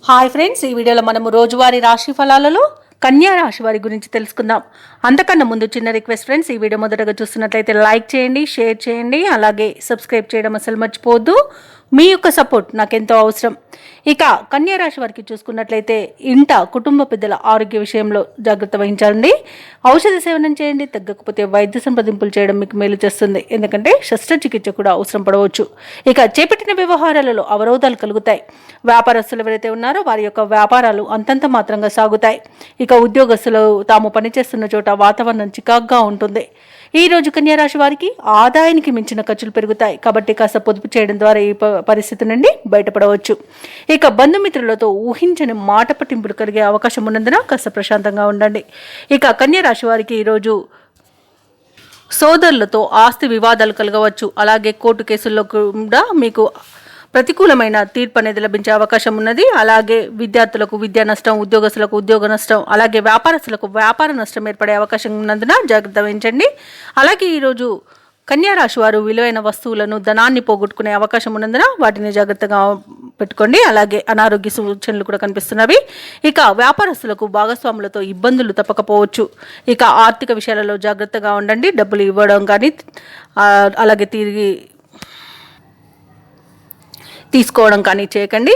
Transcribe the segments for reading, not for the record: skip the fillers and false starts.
Hi friends, ఈ వీడియోలో మనము రోజువారీ రాశి ఫలాలలో కన్యా రాశి వారి గురించి తెలుసుకుందాం. అంతకన్నా ముందు చిన్న రిక్వెస్ట్ ఫ్రెండ్స్, ఈ వీడియో మొదటగా చూస్తున్నట్లయితే లైక్ చేయండి, షేర్ చేయండి, అలాగే సబ్స్క్రైబ్ చేయడం అసలు మర్చిపోవద్దు. మీ యొక్క సపోర్ట్ నాకెంతో అవసరం. ఇక కన్యా రాశి వారికి చూసుకున్నట్లయితే ఇంట కుటుంబ పెద్దల ఆరోగ్య విషయంలో జాగ్రత్త వహించండి. ఔషధ సేవనం చేయండి. తగ్గకపోతే వైద్య సంప్రదింపులు చేయడం మీకు మేలు చేస్తుంది. ఎందుకంటే శస్త్రచికిత్స కూడా అవసరం పడవచ్చు. ఇక చేపట్టిన వ్యవహారాలలో అవరోధాలు కలుగుతాయి. వ్యాపారస్తులు ఎవరైతే ఉన్నారో వారి యొక్క వ్యాపారాలు అంతంత మాత్రంగా సాగుతాయి. ఇక ఉద్యోగస్తులు తాము పనిచేస్తున్న చోట వాతావరణం చికాగ్గా ఉంటుంది. ఈ రోజు కన్యా రాశి వారికి ఆదాయానికి మించిన ఖర్చులు పెరుగుతాయి. కాబట్టి కాస్త పొదుపు చేయడం ద్వారా ఈ పరిస్థితి నుండి బయటపడవచ్చు. ఇక బంధుమిత్రులతో ఊహించని మాట పట్టింపులు కలిగే అవకాశం ఉన్నందున కాస్త ప్రశాంతంగా ఉండండి. ఇక కన్యా రాశి వారికి ఈరోజు సోదరులతో ఆస్తి వివాదాలు కలగవచ్చు. అలాగే కోర్టు కేసుల్లో కూడా మీకు ప్రతికూలమైన తీర్పు అనేది లభించే అవకాశం ఉన్నది. అలాగే విద్యార్థులకు విద్యా నష్టం, ఉద్యోగస్తులకు ఉద్యోగ నష్టం, అలాగే వ్యాపారస్తులకు వ్యాపార నష్టం ఏర్పడే అవకాశం ఉన్నందున జాగ్రత్త వహించండి. అలాగే ఈరోజు కన్యా రాశి వారు విలువైన వస్తువులను, ధనాన్ని పోగొట్టుకునే అవకాశం ఉన్నందున వాటిని జాగ్రత్తగా పెట్టుకోండి. అలాగే అనారోగ్య సూచనలు కూడా కనిపిస్తున్నవి. ఇక వ్యాపారస్తులకు భాగస్వాములతో ఇబ్బందులు తప్పకపోవచ్చు. ఇక ఆర్థిక విషయాలలో జాగ్రత్తగా ఉండండి. డబ్బులు ఇవ్వడం కానీ అలాగే తిరిగి తీసుకోవడం కానీ చేయకండి.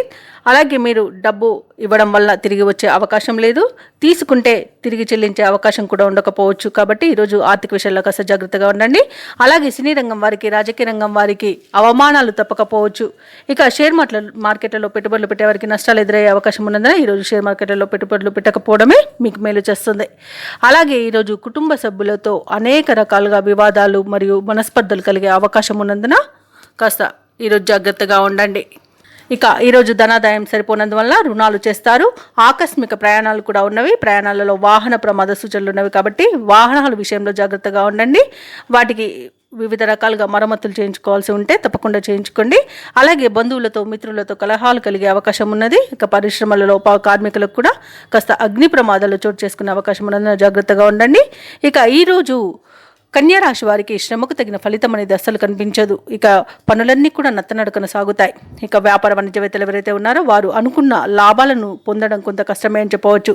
అలాగే మీరు డబ్బు ఇవ్వడం వల్ల తిరిగి వచ్చే అవకాశం లేదు, తీసుకుంటే తిరిగి చెల్లించే అవకాశం కూడా ఉండకపోవచ్చు. కాబట్టి ఈరోజు ఆర్థిక విషయాల్లో కాస్త జాగ్రత్తగా ఉండండి. అలాగే సినీ రంగం వారికి, రాజకీయ రంగం వారికి అవమానాలు తప్పకపోవచ్చు. ఇక షేర్ మార్కెట్లలో పెట్టుబడులు పెట్టే వారికి నష్టాలు ఎదురయ్యే అవకాశం ఉన్నందున ఈరోజు షేర్ మార్కెట్లలో పెట్టుబడులు పెట్టకపోవడమే మీకు మేలు చేస్తుంది. అలాగే ఈరోజు కుటుంబ సభ్యులతో అనేక రకాలుగా వివాదాలు మరియు మనస్పర్ధలు కలిగే అవకాశం ఉన్నందున కాస్త ఈరోజు జాగ్రత్తగా ఉండండి. ఇక ఈరోజు ధనాదాయం సరిపోనందువల్ల రుణాలు చేస్తారు. ఆకస్మిక ప్రయాణాలు కూడా ఉన్నవి. ప్రయాణాలలో వాహన ప్రమాద సూచనలు ఉన్నవి. కాబట్టి వాహనాల విషయంలో జాగ్రత్తగా ఉండండి. వాటికి వివిధ రకాలుగా మరమ్మతులు చేయించుకోవాల్సి ఉంటే తప్పకుండా చేయించుకోండి. అలాగే బంధువులతో, మిత్రులతో కలహాలు కలిగే అవకాశం ఉన్నది. ఇక పరిశ్రమలలో కార్మికులకు కూడా కాస్త అగ్ని ప్రమాదాలు చోటు చేసుకునే అవకాశం ఉన్నది. జాగ్రత్తగా ఉండండి. ఇక ఈరోజు కన్యా రాశి వారికి శ్రమకు తగిన ఫలితం అనేది అస్సలు కనిపించదు. ఇక పనులన్నీ కూడా నత్తనడకన సాగుతాయి. ఇక వ్యాపార వాణిజ్యవేత్తలు ఎవరైతే ఉన్నారో వారు అనుకున్న లాభాలను పొందడం కొంత కష్టమే అని చెప్పవచ్చు.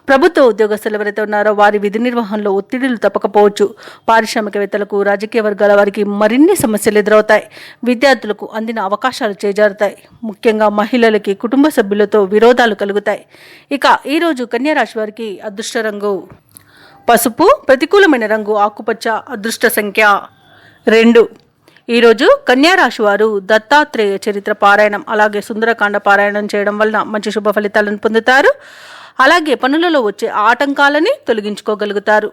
ప్రభుత్వ ఉద్యోగస్తులు ఎవరైతే ఉన్నారో వారి విధి నిర్వహణలో ఒత్తిడిలు తప్పకపోవచ్చు. పారిశ్రామికవేత్తలకు, రాజకీయ వర్గాల వారికి మరిన్ని సమస్యలు ఎదురవుతాయి. విద్యార్థులకు అందిన అవకాశాలు చేజారుతాయి. ముఖ్యంగా మహిళలకి కుటుంబ సభ్యులతో విరోధాలు కలుగుతాయి. ఇక ఈరోజు కన్యా రాశి వారికి అదృష్ట రంగు పసుపు, ప్రతికూలమైన రంగు ఆకుపచ్చ, అదృష్ట సంఖ్య 2. ఈరోజు కన్యా రాశి వారు దత్తాత్రేయ చరిత్ర పారాయణం, అలాగే సుందరకాండ పారాయణం చేయడం వలన మంచి శుభ ఫలితాలను పొందుతారు. అలాగే పనులలో వచ్చే ఆటంకాలని తొలగించుకోగలుగుతారు.